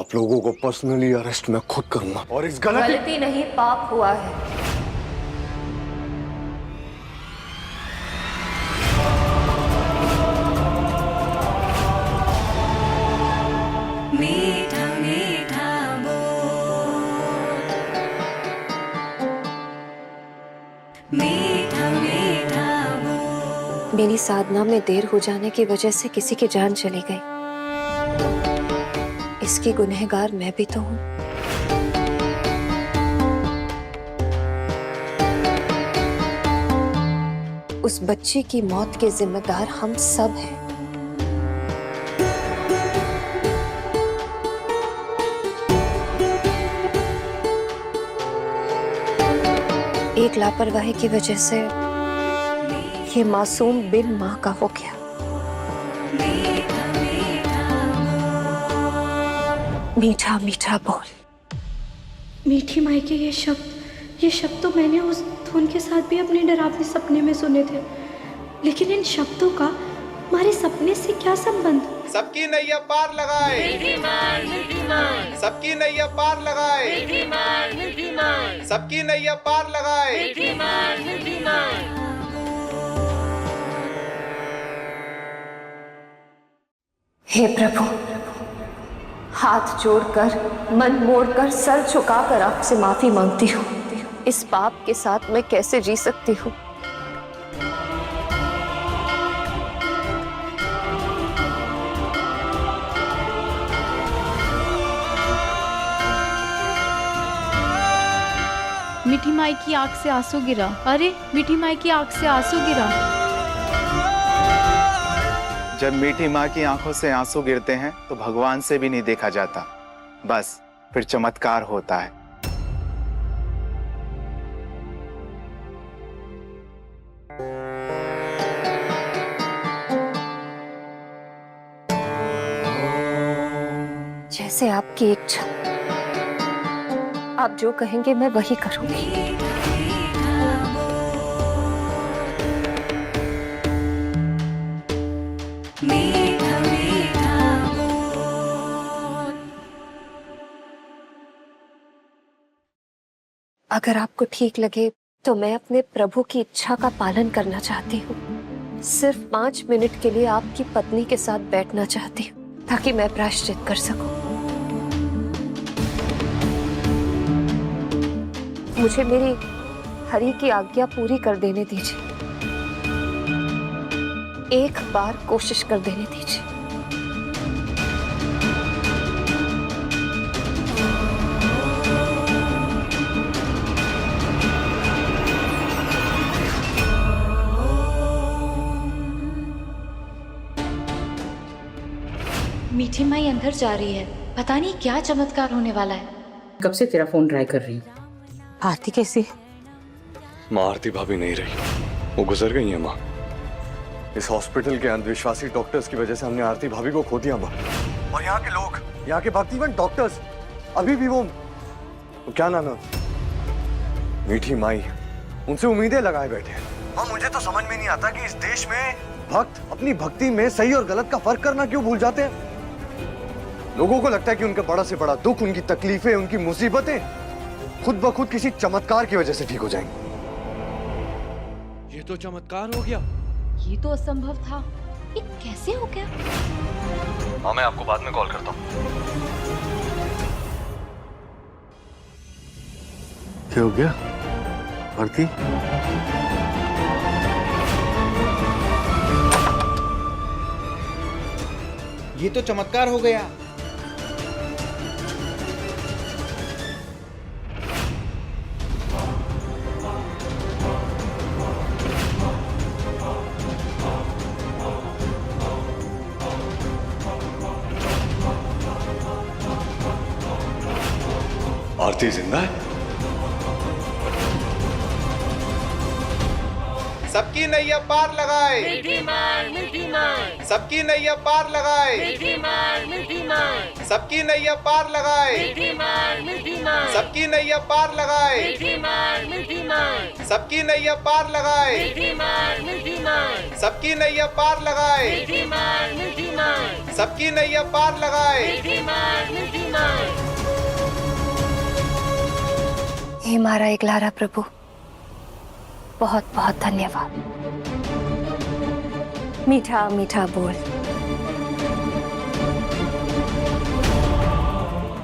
आप लोगों को पर्सनली अरेस्ट मैं खुद करूंगा और इस गलती नहीं पाप हुआ है। मीठा मीठा बोल, मीठा मीठा बोल। मेरी साधना में देर हो जाने की वजह से किसी की जान चली गई। इसकी गुनहगार मैं भी तो हूं। उस बच्ची की मौत के जिम्मेदार हम सब हैं। एक लापरवाही की वजह से ये मासूम बिन मां का हो गया। मीठा मीठा बोल। मीठी माई के ये शब्द तो मैंने उस धुन के साथ भी अपने डरावने सपने में सुने थे, लेकिन इन शब्दों का हमारे सपने से क्या संबंध? सबकी नैया पार लगाए, सबकी नैया पार लगाए, सबकी नैया पार लगाए। हे प्रभु, हाथ जोड़कर, मन मोड़कर, सर झुकाकर आपसे माफी मांगती हूँ। इस पाप के साथ मैं कैसे जी सकती हूँ? मीठी माई की आंख से आंसू गिरा। अरे मीठी माई की आंख से आंसू गिरा। जब मीठी माँ की आंखों से आंसू गिरते हैं तो भगवान से भी नहीं देखा जाता, बस फिर चमत्कार होता है। जैसे आपकी इच्छा। आप जो कहेंगे मैं वही करूंगी। अगर आपको ठीक लगे तो मैं अपने प्रभु की इच्छा का पालन करना चाहती हूँ। सिर्फ 5 मिनट के लिए आपकी पत्नी के साथ बैठना चाहती हूँ ताकि मैं प्रायश्चित कर सकूं। मुझे मेरी हरि की आज्ञा पूरी कर देने दीजिए। एक बार कोशिश कर देने दीजिए। मीठी माई अंदर जा रही है, पता नहीं क्या चमत्कार होने वाला है। कब से तेरा फोन ट्राई कर रही हूँ। आरती कैसी? माँ आरती भाभी नहीं रही, वो गुजर गई है माँ। इस हॉस्पिटल के अंधविश्वासी डॉक्टर्स की वजह से हमने आरती भाभी को खो दिया माँ। और यहाँ के लोग, यहाँ के भक्तिमान डॉक्टर्स अभी भी वो क्या नाम है, मीठी माई, उनसे उम्मीदें लगाए बैठे हैं। माँ मुझे तो समझ में नहीं आता कि इस देश में भक्त अपनी भक्ति में सही और गलत का फर्क करना क्यों भूल जाते हैं। लोगों को लगता है कि उनका बड़ा से बड़ा दुख, उनकी तकलीफें, उनकी मुसीबतें खुद ब खुद किसी चमत्कार की वजह से ठीक हो जाएंगी। ये तो चमत्कार हो गया। ये तो असंभव था, ये कैसे हो गया? हाँ मैं आपको बाद में कॉल करता हूँ। क्या हो गया आरती? ये तो चमत्कार हो गया। आरती जिंदा है? सबकी नैया पार लगाए, सबकी नैया पार लगाए, सबकी नैया पार लगाए, सबकी नैया पार लगाए, सबकी नैया पार लगाए, सबकी नैया पार लगाए, सबकी नैया पार लगाए। हे मारा इकलारा प्रभु, बहुत बहुत धन्यवाद। मीठा मीठा बोल।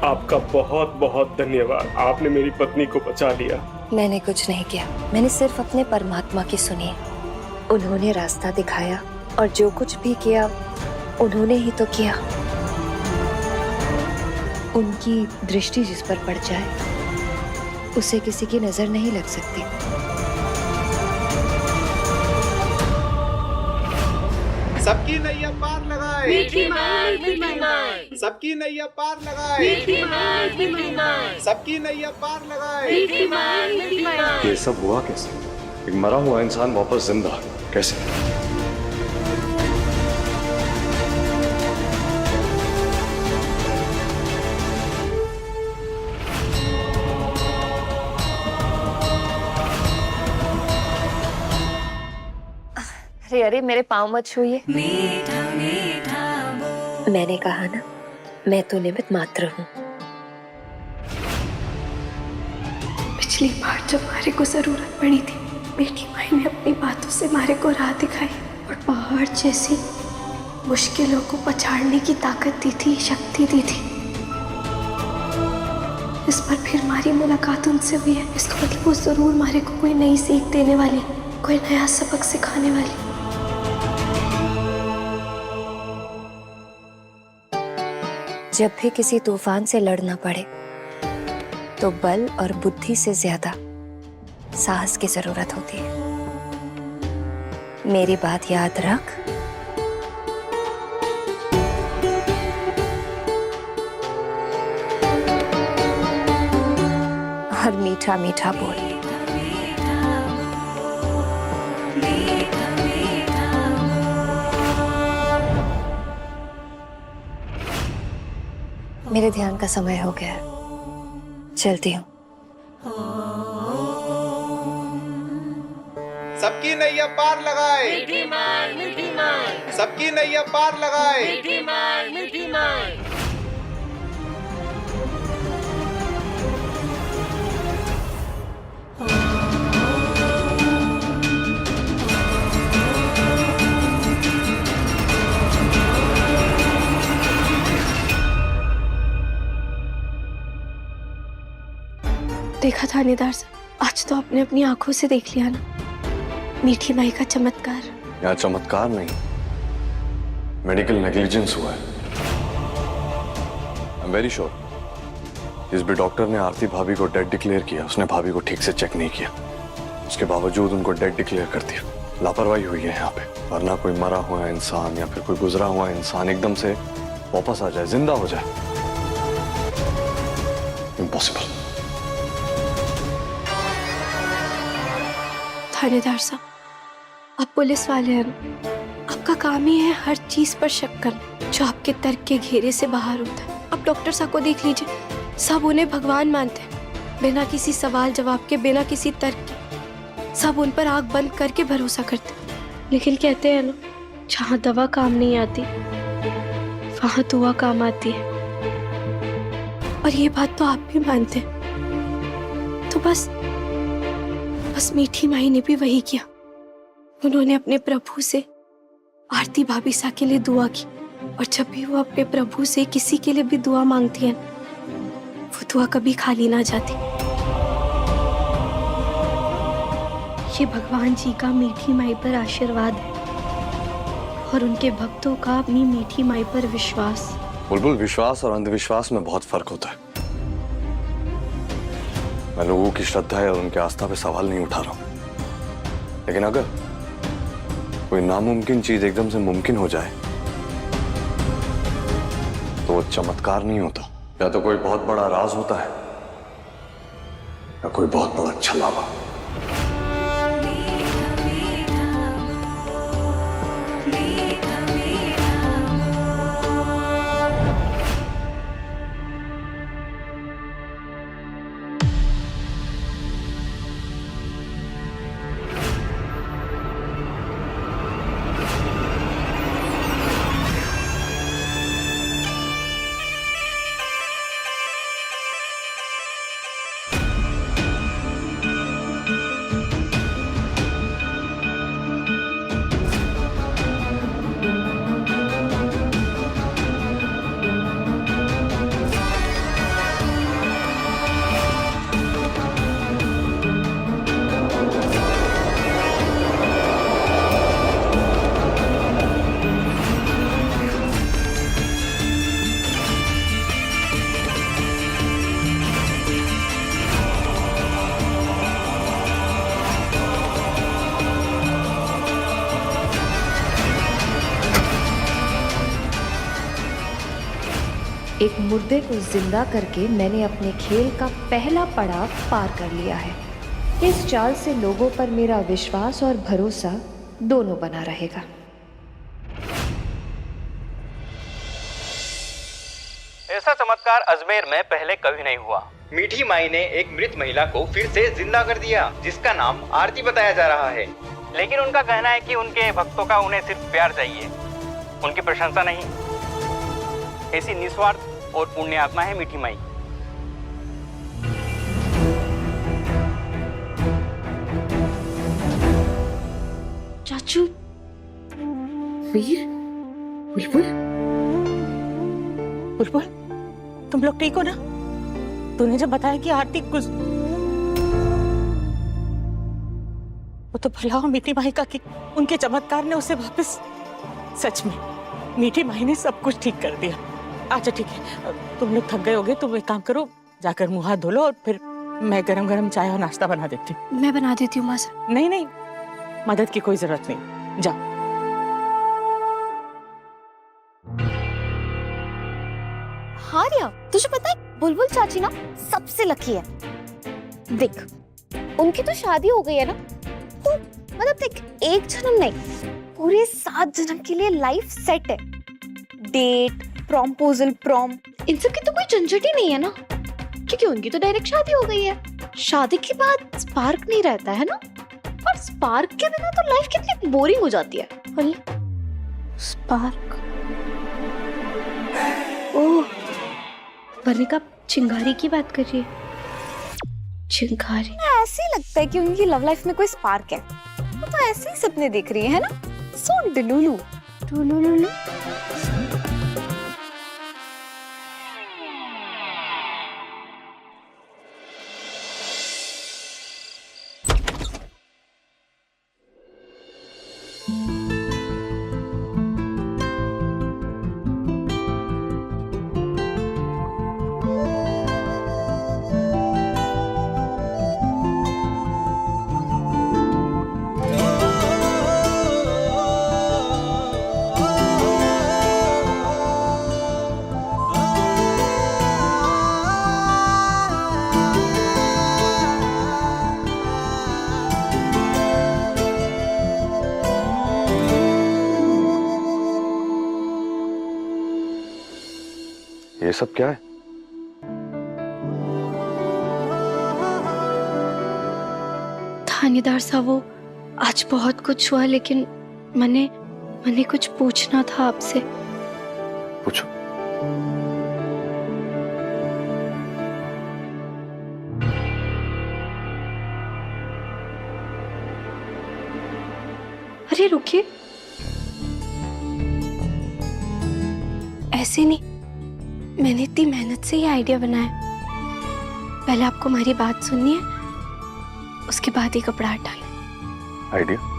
आपका बहुत बहुत धन्यवाद, आपने मेरी पत्नी को बचा लिया। मैंने कुछ नहीं किया, मैंने सिर्फ अपने परमात्मा की सुनी। उन्होंने रास्ता दिखाया और जो कुछ भी किया उन्होंने ही तो किया। उनकी दृष्टि जिस पर पड़ जाए उसे किसी की नजर नहीं लग सकती। सबकी नैया पार लगाए, सबकी नैया पार लगाए, सबकी नैया पार लगाए। ये सब हुआ कैसे? एक मरा हुआ इंसान वापस जिंदा कैसे? अरे अरे, मेरे पाँव मत छूइए। मीठा मीठा बोल। मैंने कहा ना, मैं तो निमित्त मात्र हूँ। पिछली बार जब मारे को जरूरत पड़ी थी, मीठी माई ने अपनी बातों से मारे को राह दिखाई और पहाड़ जैसी मुश्किलों को पछाड़ने की ताकत दी थी, शक्ति दी थी। इस पर फिर हमारी मुलाकात उनसे हुई है। इसका मतलब वो जरूर मारे को कोई नई सीख देने वाली, कोई नया सबक सिखाने वाली। जब भी किसी तूफान से लड़ना पड़े तो बल और बुद्धि से ज्यादा साहस की जरूरत होती है। मेरी बात याद रख। और मीठा मीठा बोल। मेरे ध्यान का समय हो गया है, चलती हूँ। सबकी नैया पार लगाए, सबकी नैया पार लगाए। देखा थानेदार साहब, आज तो आपने अपनी आंखों से देख लिया ना मीठी माई का चमत्कार। यहाँ चमत्कार नहीं, मेडिकल नेग्लिजेंस हुआ है। I am very sure. जिस भी डॉक्टर ने आरती भाभी को डेड डिक्लेयर किया, उसने भाभी को ठीक से चेक नहीं किया। उसके बावजूद उनको डेड डिक्लेयर कर दिया। लापरवाही हुई है यहाँ पे। वरना कोई मरा हुआ इंसान या फिर कोई गुजरा हुआ इंसान एकदम से वापस आ जाए, जिंदा हो जाए, इम्पॉसिबल। थानेदार साहब, आप पुलिस वाले हैं ना, आपका काम ही है हर चीज पर शक करना जो आपके तर्क के घेरे से बाहर होता है। आप डॉक्टर साहब को देख लीजिए, सब उन्हें भगवान मानते हैं, बिना किसी सवाल जवाब के, बिना किसी तर्क के। सब उन पर आंख बंद करके भरोसा करते हैं। लेकिन कहते हैं ना, जहाँ दवा काम नहीं आती वहां दुआ काम आती है। और ये बात तो आप भी मानते हैं। तो बस मीठी माई ने भी वही किया। उन्होंने अपने प्रभु से आरती भाभी सा के लिए दुआ की। और जब भी वो अपने प्रभु से किसी के लिए भी दुआ मांगती है, वो दुआ कभी खाली ना जाती। ये भगवान जी का मीठी माई पर आशीर्वाद है और उनके भक्तों का अपनी मीठी माई पर विश्वास। बुलबुल, विश्वास और अंधविश्वास में बहुत फर्क होता है। मैं लोगों की श्रद्धा और उनकी आस्था पे सवाल नहीं उठा रहा हूं, लेकिन अगर कोई नामुमकिन चीज एकदम से मुमकिन हो जाए तो वो चमत्कार नहीं होता। या तो कोई बहुत बड़ा राज होता है या कोई बहुत बड़ा छलावा। मीठा मीठा एक मुर्दे को जिंदा करके मैंने अपने खेल का पहला पड़ाव पार कर लिया है। इस चाल से लोगों पर मेरा विश्वास और भरोसा दोनों बना रहेगा। ऐसा चमत्कार अजमेर में पहले कभी नहीं हुआ। मीठी माई ने एक मृत महिला को फिर से जिंदा कर दिया, जिसका नाम आरती बताया जा रहा है। लेकिन उनका कहना है कि उनके भक्तों का उन्हें सिर्फ प्यार चाहिए, उनकी प्रशंसा नहीं। ऐसी निस्वार्थ और पुण्य आत्मा है मीठी माई। चाचू, वीर, बुलबुल, बुलबुल, तुम लोग ठीक हो ना? तूने जब बताया कि आरती कुछ, वो तो भला हो मीठी माई का कि उनके चमत्कार ने उसे वापस, सच में मीठी माई ने सब कुछ ठीक कर दिया। अच्छा ठीक है, तुम लोग थक गए होगे, तुम एक काम करो, जाकर मुंह हाथ धो लो और फिर मैं गरम गरम चाय और नाश्ता बना देती हूँ। मैं बना देती हूँ माँ से। नहीं नहीं, मदद की कोई जरूरत नहीं, जाओ। हाँ रिया, तुझे पता है बुलबुल चाची ना सबसे लकी है। देख, उनकी तो शादी हो गई है ना, तो मतलब देख, एक जन्म नहीं, पूरे 7 जन्म के लिए लाइफ सेट है। डेट, प्रॉम्पोजल, प्रॉम, इन सब की तो कोई झंझट ही नहीं है ना, क्योंकि उनकी तो डायरेक्ट शादी हो गई है। शादी के बाद स्पार्क नहीं रहता है ना, और स्पार्क के बिना तो लाइफ कितनी बोरिंग हो जाती है। स्पार्क, ओह, वर्णिका चिंगारी की बात कर रही है। चिंगारी, ऐसे ही लगता है कि उनकी लव लाइफ में कोई स्पार्क है। वो तो ऐसे ही सपने देख रही है ना, सो डिलुलु। टुलुलुलु। ये सब क्या है? थानेदार साहब, वो आज बहुत कुछ हुआ, लेकिन मैंने कुछ पूछना था आपसे। पूछो। अरे रुकिए, ऐसे नहीं, मैंने इतनी मेहनत से ये आइडिया बनाया। पहले आपको हमारी बात सुननी है, उसके बाद ही कपड़ा हटाना। आइडिया?